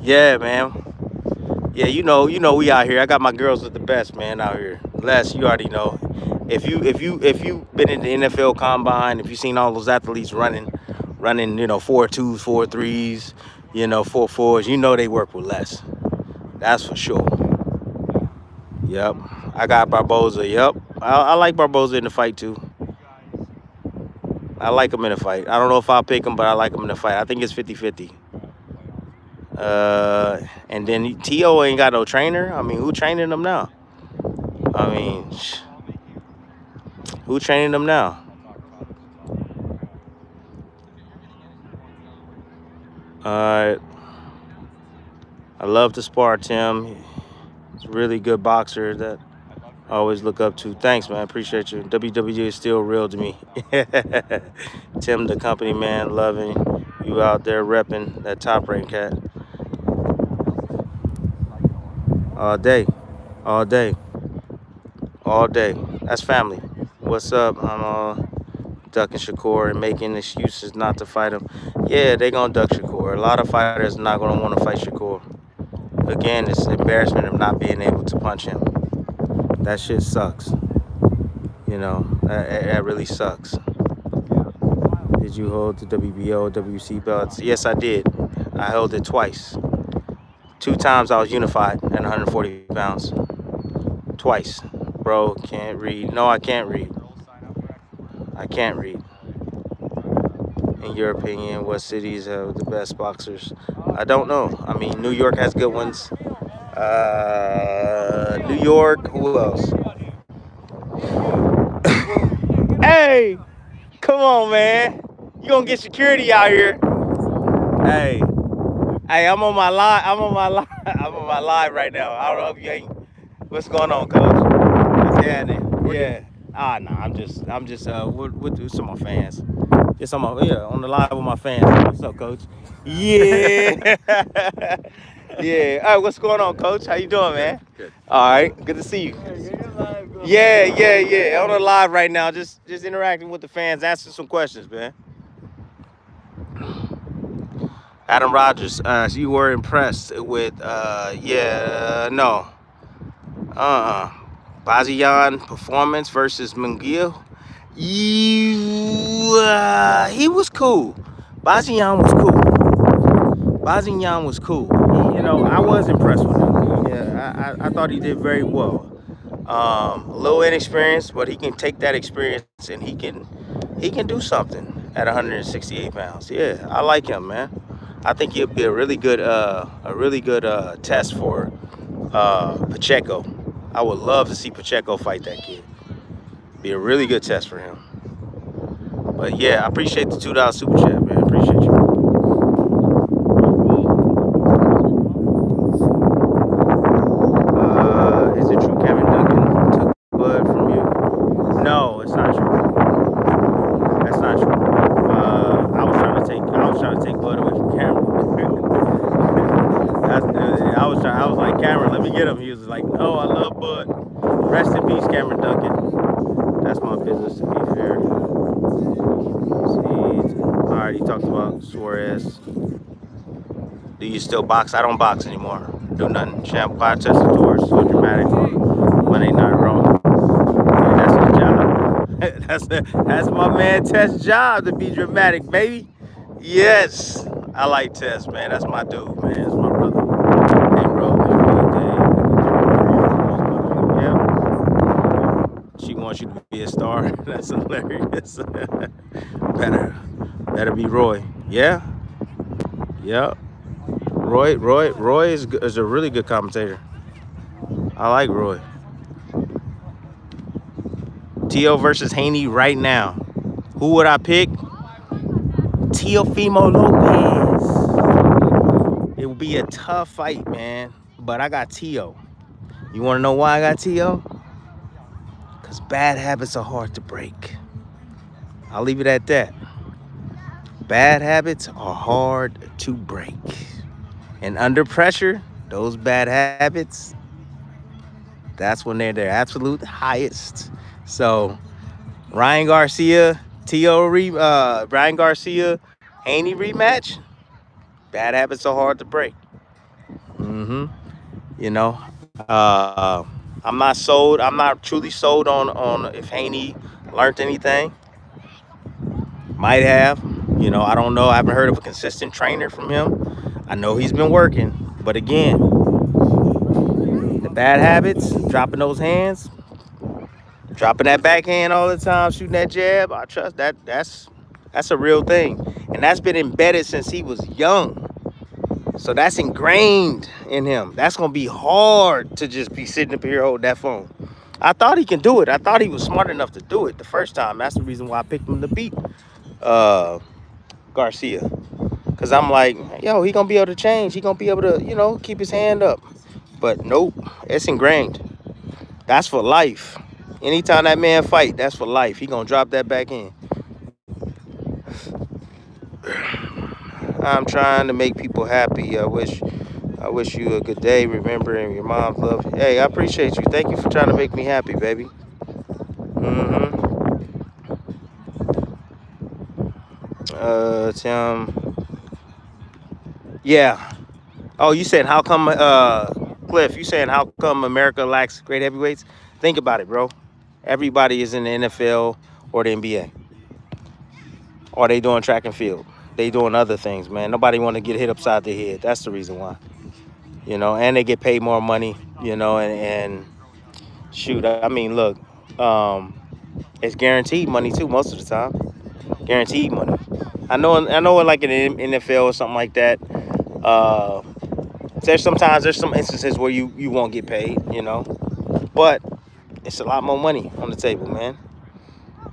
Yeah, man. Yeah, we out here. I got my girls with the best, man, out here. Les, you already know. If you been in the NFL combine, if you seen all those athletes running, 4.2s, 4.3s, 4.4s, they work with Les. That's for sure. Yep. I got Barboza. Yep. I like Barboza in the fight too. I like him in the fight. I don't know if I'll pick him, but I like him in the fight. I think it's 50-50. And then T.O. ain't got no trainer. I mean, who training him now? I mean, who training him now? Alright. I love to spar Tim. He's a really good boxer that I always look up to. Thanks, man. Appreciate you. WWE is still real to me. Tim, the company man, loving you out there repping that Top Rank cat. All day. All day. All day. That's family. What's up? I'm ducking Shakur and making excuses not to fight him. Yeah, they gonna duck Shakur. A lot of fighters not gonna want to fight Shakur. Again, it's embarrassment of not being able to punch him. That shit sucks. That really sucks. Did you hold the WBO, WC belts? Yes, I did. I held it twice. 2 times I was unified at 140 pounds. Twice. Bro, can't read. No, I can't read. I can't read. In your opinion, what cities have the best boxers? I don't know. I mean, New York has good ones. New York. Who else? Hey, come on, man. You gonna get security out here. Hey, hey, I'm on my live. I'm on my live. I'm on my live right now. I don't know if you ain't. What's going on, Coach? What's happening? Yeah. Ah, nah. I'm just with some of my fans. Just on the live with my fans. What's up, Coach? Yeah. Yeah. All right. What's going on, Coach? How you doing, man? Good. All right. Good to see you. Yeah. On the live right now. Just interacting with the fans, answering some questions, man. Adam Rogers, so you were impressed with, no. Uh-uh. Bazian performance versus Munguia. He was cool. Bazian was cool. Bazian was cool. I was impressed with him. Yeah, I thought he did very well. A little inexperienced, but he can take that experience and he can do something at 168 pounds. Yeah, I like him, man. I think he'll be a really good test for Pacheco. I would love to see Pacheco fight that kid. Be a really good test for him. But yeah, I appreciate the $2 super chat, man. Appreciate you. Is it true Kevin Duncan took blood from you? No, it's not true. That's not true. I was trying to take blood away from Cameron. I was like, Cameron, let me get him. He was like, no, I love Bud. Rest in peace, Cameron Duncan. That's my business, to be fair. See, all right, he talked about Suarez. Do you still box? I don't box anymore. Do nothing. Champ, quad tested tours, so dramatic. Monday Night Raw. Yeah, that's the job. that's my man Tess' job to be dramatic, baby. Yes, I like Tess, man. That's my dude, man. That's my brother. Hey, bro, yeah. She wants you to be a star. That's hilarious. better be Roy. Yeah. Yep. Roy is a really good commentator. I like Roy. Tio versus Haney right now. Who would I pick? Teofimo Lopez. It would be a tough fight, man. But I got Tio. You want to know why I got Tio? Because bad habits are hard to break. I'll leave it at that. Bad habits are hard to break. And under pressure, those bad habits, that's when they're their absolute highest. So, Ryan Garcia, Ryan Garcia, Haney rematch. Bad habits are hard to break. You know, I'm not sold. I'm not truly sold on if Haney learned anything. Might have. I don't know. I haven't heard of a consistent trainer from him. I know he's been working, but again, the bad habits, dropping those hands, dropping that backhand all the time, shooting that jab. I trust that. That's a real thing, and that's been embedded since he was young. So that's ingrained in him. That's gonna be hard to just be sitting up here holding that phone. I thought he can do it. I thought he was smart enough to do it the first time. That's the reason why I picked him to beat Garcia. Cause I'm like, yo, he gonna be able to change. He gonna be able to, keep his hand up. But nope, it's ingrained. That's for life. Anytime that man fight, that's for life. He gonna drop that back in. I'm trying to make people happy. I wish you a good day. Remembering your mom's love. Hey, I appreciate you. Thank you for trying to make me happy, baby. Tim. Yeah. Oh, you saying how come, Cliff? You saying how come America lacks great heavyweights? Think about it, bro. Everybody is in the NFL or the NBA, or they doing track and field. They doing other things, man. Nobody want to get hit upside the head. That's the reason why. And they get paid more money. And shoot, I mean, look, it's guaranteed money too most of the time. Guaranteed money. I know, like in the NFL or something like that. There's some instances where you won't get paid, but it's a lot more money on the table, man.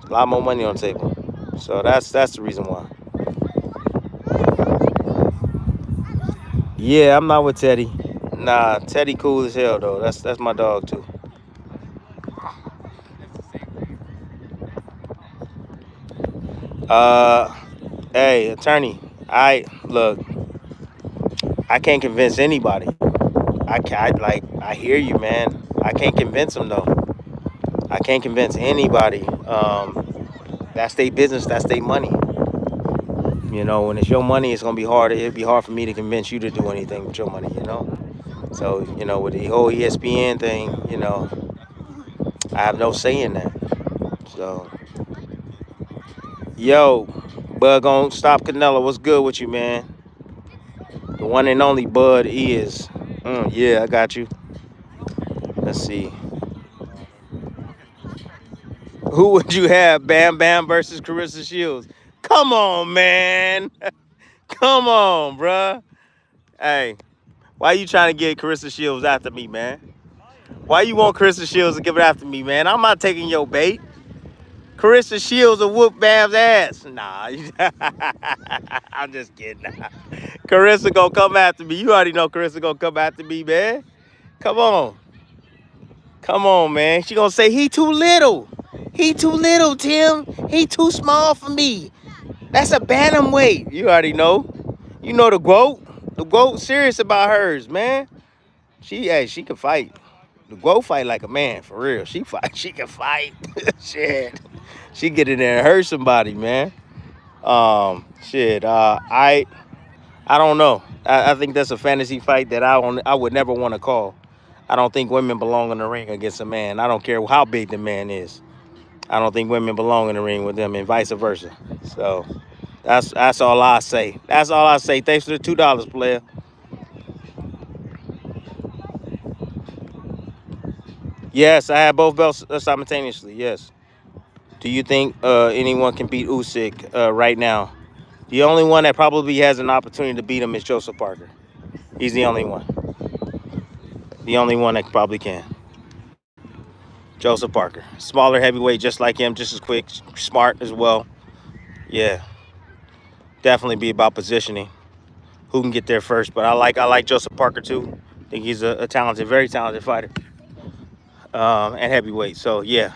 A lot more money on the table. So that's the reason why. Yeah, I'm not with Teddy. Nah, Teddy cool as hell though. That's my dog too. Uh, hey, attorney. I look. I can't convince anybody. I hear you, man. I can't convince them though. I can't convince anybody. That's their business. That's their money. You know, when it's your money, it's gonna be hard. It'd be hard for me to convince you to do anything with your money. You know. So with the whole ESPN thing, I have no say in that. So, yo, Bud gon' stop Canelo. What's good with you, man? The one and only Bud is. Yeah, I got you. Let's see. Who would you have, Bam Bam versus Carissa Shields? Come on, man. Come on, bruh. Hey, why you trying to get Carissa Shields after me, man? Why you want Carissa Shields to give it after me, man? I'm not taking your bait. Carissa Shields will whoop Bam's ass. Nah, I'm just kidding. Carissa gonna come after me. You already know Carissa gonna come after me, man. Come on. Come on, man. She gonna say he too little. He too little, Tim. He too small for me. That's a bantamweight. You already know. You know the GOAT. The GOAT serious about hers, man. She can fight. The GOAT fight like a man, for real. She fight. She can fight. Shit. She get in there and hurt somebody, man. Shit. I don't know. I think that's a fantasy fight that I would never want to call. I don't think women belong in the ring against a man. I don't care how big the man is. I don't think women belong in the ring with them, and vice versa. So that's all I say. That's all I say. Thanks for the $2, player. Yes, I have both belts simultaneously. Yes. Do you think anyone can beat Usyk right now? The only one that probably has an opportunity to beat him is Joseph Parker. He's the only one. The only one that probably can. Joseph Parker. Smaller heavyweight, just like him, just as quick, smart as well. Yeah, definitely be about positioning. Who can get there first? But I like Joseph Parker too. I think he's a talented, very talented fighter, and heavyweight. So yeah,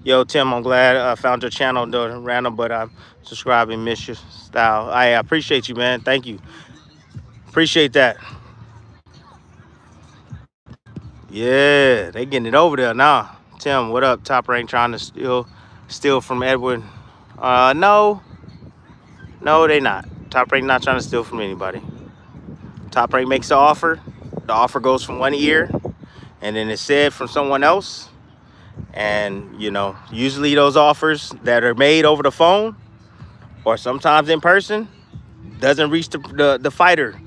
yo Tim, I'm glad I found your channel. Though random, but I'm subscribing. Miss your style. I appreciate you, man. Thank you. Appreciate that. Yeah, they getting it over there now. Tim, what up? Top Rank trying to steal from Edward. No, no, they not. Top Rank not trying to steal from anybody. Top Rank makes the offer. The offer goes from one ear, and then it's said from someone else. And usually those offers that are made over the phone or sometimes in person doesn't reach the fighter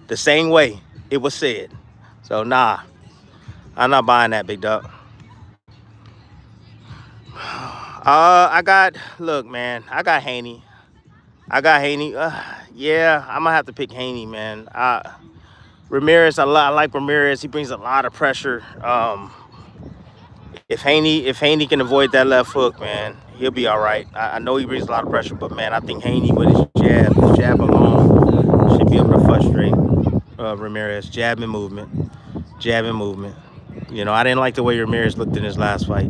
the same way it was said. So nah, I'm not buying that, big dog. Look, man, I got Haney. Yeah, I'm gonna have to pick Haney, man. Ramirez, I like Ramirez. He brings a lot of pressure. If Haney can avoid that left hook, man, he'll be all right. I know he brings a lot of pressure, but man, I think Haney with his jab alone, should be able to frustrate Ramirez. Jab and movement. I didn't like the way Ramirez looked in his last fight.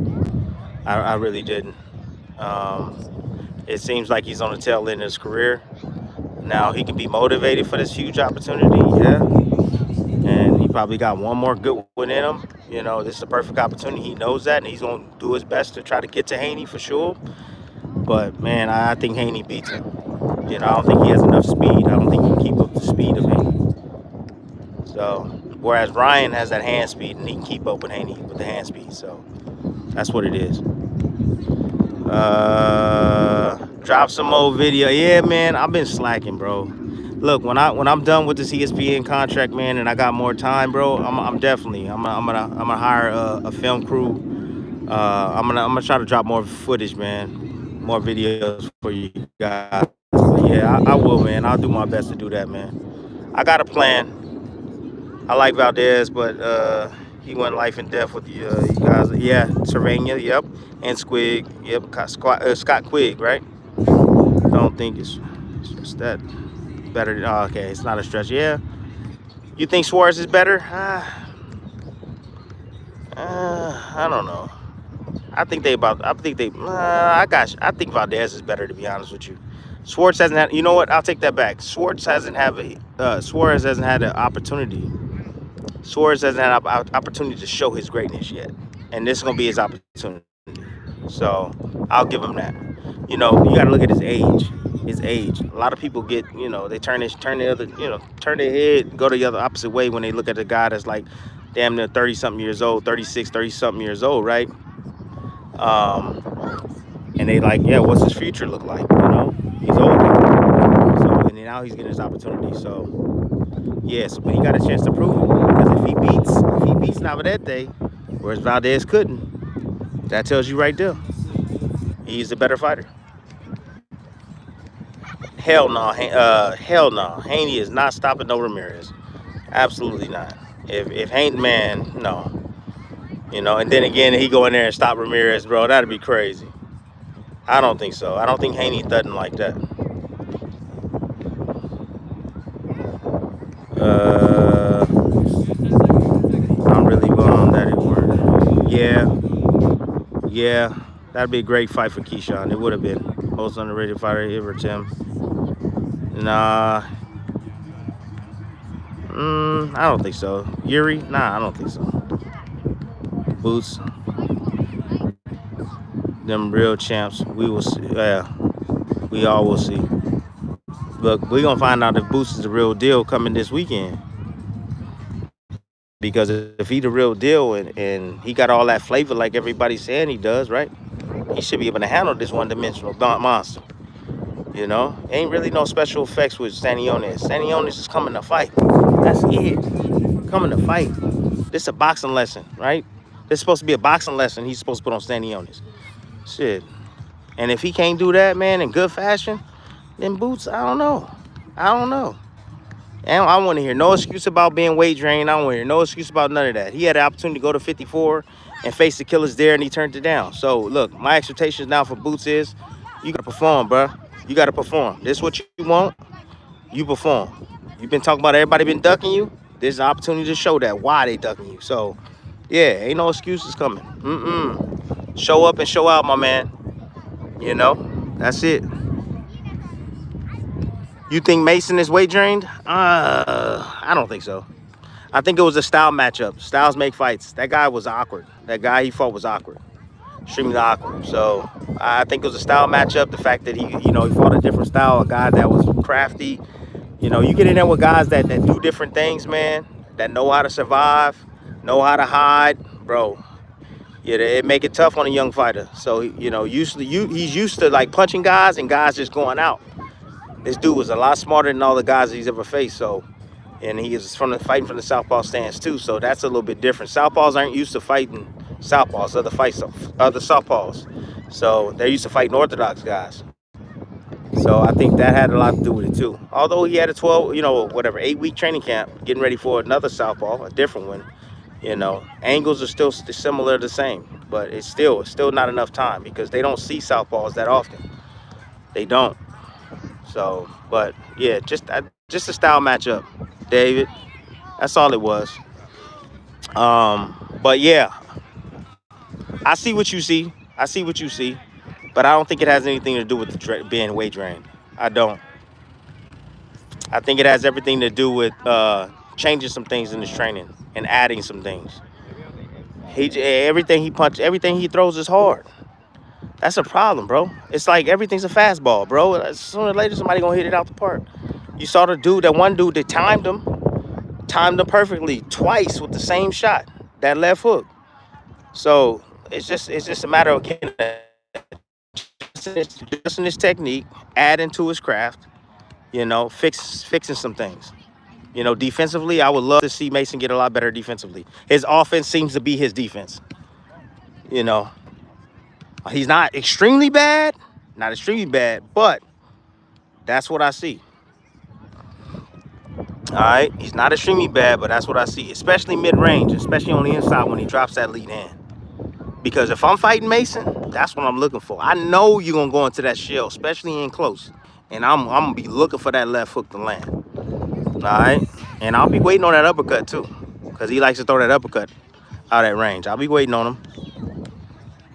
I really didn't. It seems like he's on the tail end of his career. Now he can be motivated for this huge opportunity, yeah. And he probably got one more good one in him. This is a perfect opportunity. He knows that, and he's gonna do his best to try to get to Haney for sure. But man, I think Haney beats him. I don't think he has enough speed. I don't think he can keep up the speed of Haney. So, whereas Ryan has that hand speed, and he can keep up with Haney with the hand speed. So, that's what it is. Drop some more video. Yeah, man, I've been slacking, bro. Look, when I'm done with this ESPN contract, man, and I got more time, bro, I'm gonna hire a film crew. I'm gonna try to drop more footage, man, more videos for you guys. Yeah, I will, man. I'll do my best to do that, man. I got a plan. I like Valdez, but he went life and death with you guys. Yeah, Sylvania, yep, and Squig, yep, Scott Quigg, right? I don't think it's just that better. Oh, okay, it's not a stretch. Yeah, You think Suarez is better? I don't know. I think they about. I think they. I got. I think Valdez is better, to be honest with you. Swartz hasn't had. You know what? I'll take that back. Swartz hasn't have a. Suarez hasn't had an opportunity. Suarez hasn't had an opportunity to show his greatness yet, and this is gonna be his opportunity. So I'll give him that. You know, you got to look at his age. His age. A lot of people get. You know, they turn the other. You know, turn their head, go the other opposite way when they look at the guy that's like, damn near 30 something years old, 36, 30 something years old, right? And they like, yeah, what's his future look like? You know, he's older, so and now he's getting his opportunity. So yes, but he got a chance to prove it because if he beats Navarete, whereas Valdez couldn't, that tells you right there, he's a better fighter. Hell no, hell no, Haney is not stopping no Ramirez. Absolutely not. If Haney, man, no, you know, and then again he go in there and stop Ramirez, bro, that'd be crazy. I don't think so. I don't think Haney thudding like that. Uh, I'm really bummed that it weren't. Yeah, that'd be a great fight for Keyshawn. It would have been most underrated fighter ever, Tim. Nah, I don't think so. Yuri, nah, I don't think so. Boots, them real champs. We will see. Yeah, we all will see. Look, we're gonna find out if Boots is the real deal coming this weekend. Because if he the real deal and he got all that flavor like everybody's saying he does, right? He should be able to handle this one-dimensional monster. You know, ain't really no special effects with Stanionis. Stanionis is coming to fight. That's it. Coming to fight. This is a boxing lesson, right? This is supposed to be a boxing lesson he's supposed to put on Stanionis. Shit. And if he can't do that, man, in good fashion, then Boots, I don't know. I don't know. And I want to hear no excuse about being weight drained. I don't want to hear no excuse about none of that. He had the opportunity to go to 54 and face the killers there, and he turned it down. So, look, my expectations now for Boots is you got to perform, bro. You got to perform. This is what you want. You perform. You've been talking about everybody been ducking you. There's an opportunity to show that why they ducking you. So, yeah, ain't no excuses coming. Show up and show out, my man. You know, that's it. You think Mason is weight drained? I don't think so. I think it was a style matchup. Styles make fights. That guy was awkward. That guy he fought was awkward. Extremely awkward. So I think it was a style matchup. The fact that he fought a different style, a guy that was crafty. You know, you get in there with guys that do different things, man, that know how to survive, know how to hide, bro. Yeah, it make it tough on a young fighter. So, you know, he's used to like punching guys and guys just going out. This dude was a lot smarter than all the guys he's ever faced. So, and he is fighting from the southpaw stance too. So that's a little bit different. Southpaws aren't used to fighting southpaws, other southpaws. So they're used to fighting orthodox guys. So I think that had a lot to do with it too. Although he had a 8-week training camp, getting ready for another southpaw, a different one. You know, angles are still similar, the same, but it's still not enough time because they don't see southpaws that often. They don't. So, but yeah, just a style matchup, David. That's all it was. But yeah, I see what you see. I see what you see, but I don't think it has anything to do with being weight drained. I don't. I think it has everything to do with changing some things in his training and adding some things. Everything he throws is hard. That's a problem, bro. It's like everything's a fastball, bro. Sooner or later, somebody gonna hit it out the park. You saw that one dude that timed him perfectly twice with the same shot, that left hook. So it's just a matter of getting adjusting his technique, adding to his craft, you know, fixing some things. You know, defensively, I would love to see Mason get a lot better defensively. His offense seems to be his defense. You know, he's not extremely bad, but that's what I see. All right, he's not extremely bad, but that's what I see, especially mid-range, especially on the inside when he drops that lead hand. Because if I'm fighting Mason, that's what I'm looking for. I know you're going to go into that shell, especially in close. And I'm going to be looking for that left hook to land. All right, and I'll be waiting on that uppercut too, because he likes to throw that uppercut out at range. I'll be waiting on him.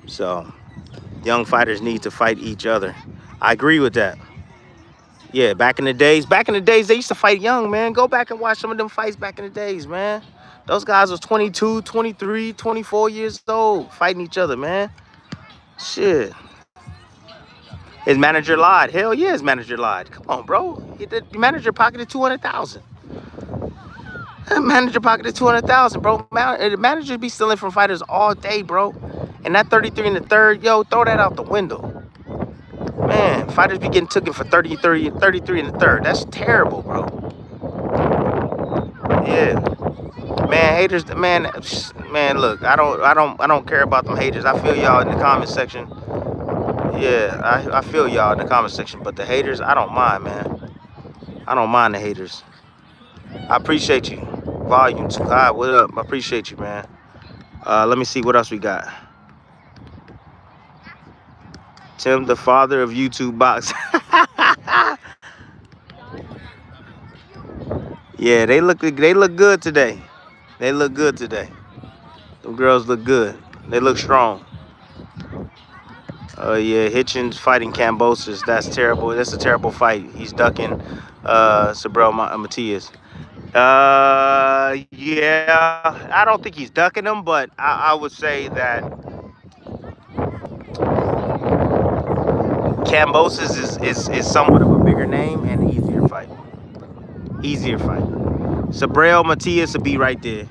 So young fighters need to fight each other. I agree with that. Yeah, back in the days, they used to fight young, man. Go back and watch some of them fights back in the days, man. Those guys was 22, 23, 24 years old fighting each other, man. Shit. His manager lied. Hell yeah, his manager lied. Come on, bro. The manager pocketed 200,000. Manager pocketed 200,000, bro. The manager be stealing from fighters all day, bro. And that 33 in the third, yo, throw that out the window. Man, fighters be getting taken for 30, 30, 33 in the third. That's terrible, bro. Yeah. Man, haters, man, look, I don't care about them haters. I feel y'all in the comment section. Yeah, I feel y'all in the comment section, but the haters, I don't mind, man. I don't mind the haters. I appreciate you. Volume 2. Hi, what up? I appreciate you, man. Let me see what else we got. Tim, the father of YouTube box. Yeah, they look good today. They look good today. Them girls look good. They look strong. Yeah, Hitchens fighting Cambosis. That's terrible. That's a terrible fight. He's ducking Sabrel Matias. Yeah, I don't think he's ducking him, but I would say that Cambosis is somewhat of a bigger name and an easier fight. Easier fight. Sabrel Matias will be right there.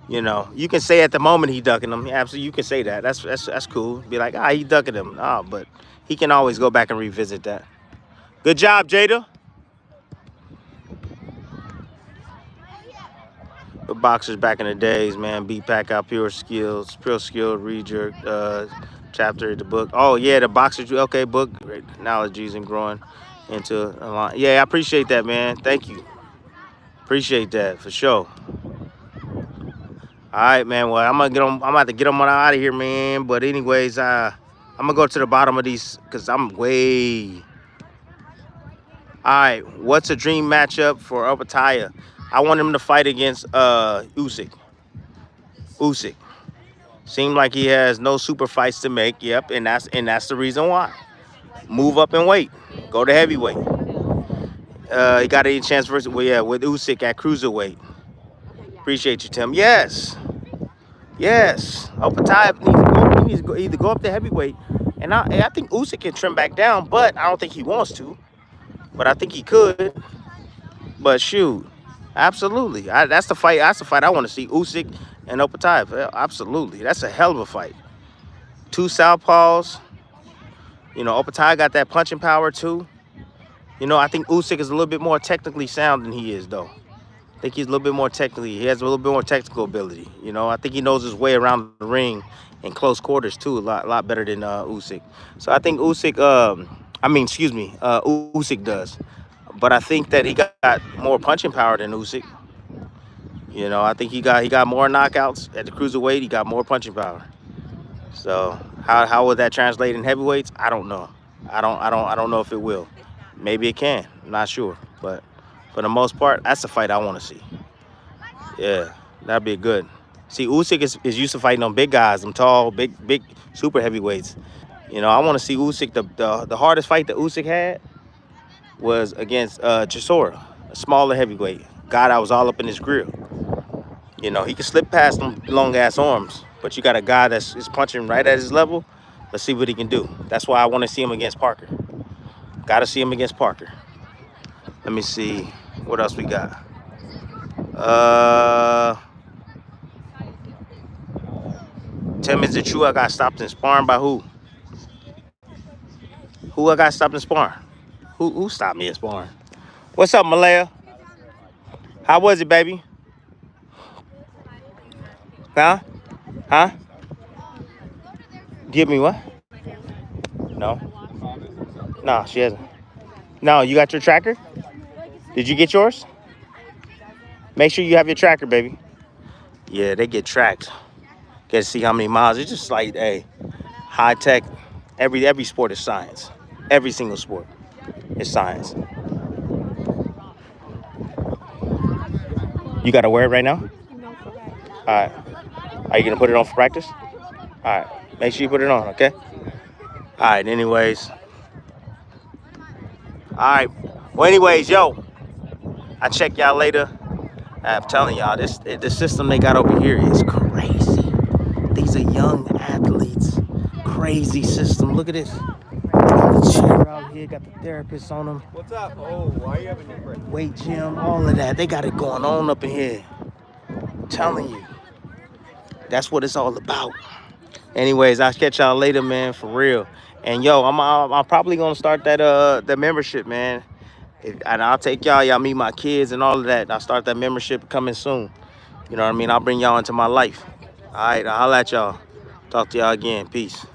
You know, you can say at the moment he ducking him. Absolutely, you can say that. That's cool. Be like, he ducking him. But he can always go back and revisit that. Good job, Jada. The boxers back in the days, man, beat pack out pure skill, read your chapter of the book. Oh yeah, the boxers. Okay, book analogies and growing into a line. Yeah, I appreciate that, man. Thank you. Appreciate that for sure. All right, man. Well, I'm about to get them out of here, man. But anyways, I'm gonna go to the bottom of these because I'm way. All right, what's a dream matchup for Opataya? I want him to fight against Usyk. Usyk. Seemed like he has no super fights to make. Yep, and that's the reason why. Move up and weight. Go to heavyweight. He got any chance versus with Usyk at cruiserweight. Appreciate you, Tim. Yes. Opataya needs to go either go up to heavyweight, and I think Usyk can trim back down, but I don't think he wants to. But I think he could. But shoot, absolutely. That's the fight. That's the fight I want to see. Usyk and Opataya. Absolutely. That's a hell of a fight. Two southpaws. You know, Opataya got that punching power too. You know, I think Usyk is a little bit more technically sound than he is, though. I think he's a little bit more technically. He has a little bit more technical ability. You know, I think he knows his way around the ring in close quarters too, a lot better than Usyk. So I think Usyk. Usyk does. But I think that he got more punching power than Usyk. You know, I think he got more knockouts at the cruiserweight. He got more punching power. So how would that translate in heavyweights? I don't know. I don't know if it will. Maybe it can. I'm not sure. But for the most part, that's the fight I want to see. Yeah, that'd be good. See, Usyk is used to fighting on big guys, them tall, big super heavyweights. You know, I want to see Usyk. The hardest fight that Usyk had was against Chisora, a smaller heavyweight. Guy that was all up in his grill. You know, he can slip past them long ass arms, but you got a guy that's punching right at his level. Let's see what he can do. That's why I want to see him against Parker. Got to see him against Parker. Let me see what else we got. Tim, is it true I got stopped in sparring by who? Who I got stopped in sparring? Who stopped me in sparring? What's up, Malaya? How was it, baby? Huh? Give me what? No. No, she hasn't. No, you got your tracker? Did you get yours? Make sure you have your tracker, baby. Yeah, they get tracked. Get to see how many miles. It's just like, hey, high tech. Every sport is science. Every single sport is science. You got to wear it right now? All right. Are you going to put it on for practice? All right. Make sure you put it on, okay? All right. Anyways. All right. Well, anyways, yo. I check y'all later. I'm telling y'all, the system they got over here is crazy. These are young athletes. Crazy system. Look at this. Got the chair out here. Got the therapists on them. What's up? Oh, why are you having your break? Weight gym. All of that. They got it going on up in here. I'm telling you. That's what it's all about. Anyways, I'll catch y'all later, man, for real. And yo, I'm probably gonna start that the membership, man. And I'll take y'all meet my kids and all of that. I'll start that membership coming soon. You know what I mean? I'll bring y'all into my life. All right, I'll holla at y'all. Talk to y'all again. Peace.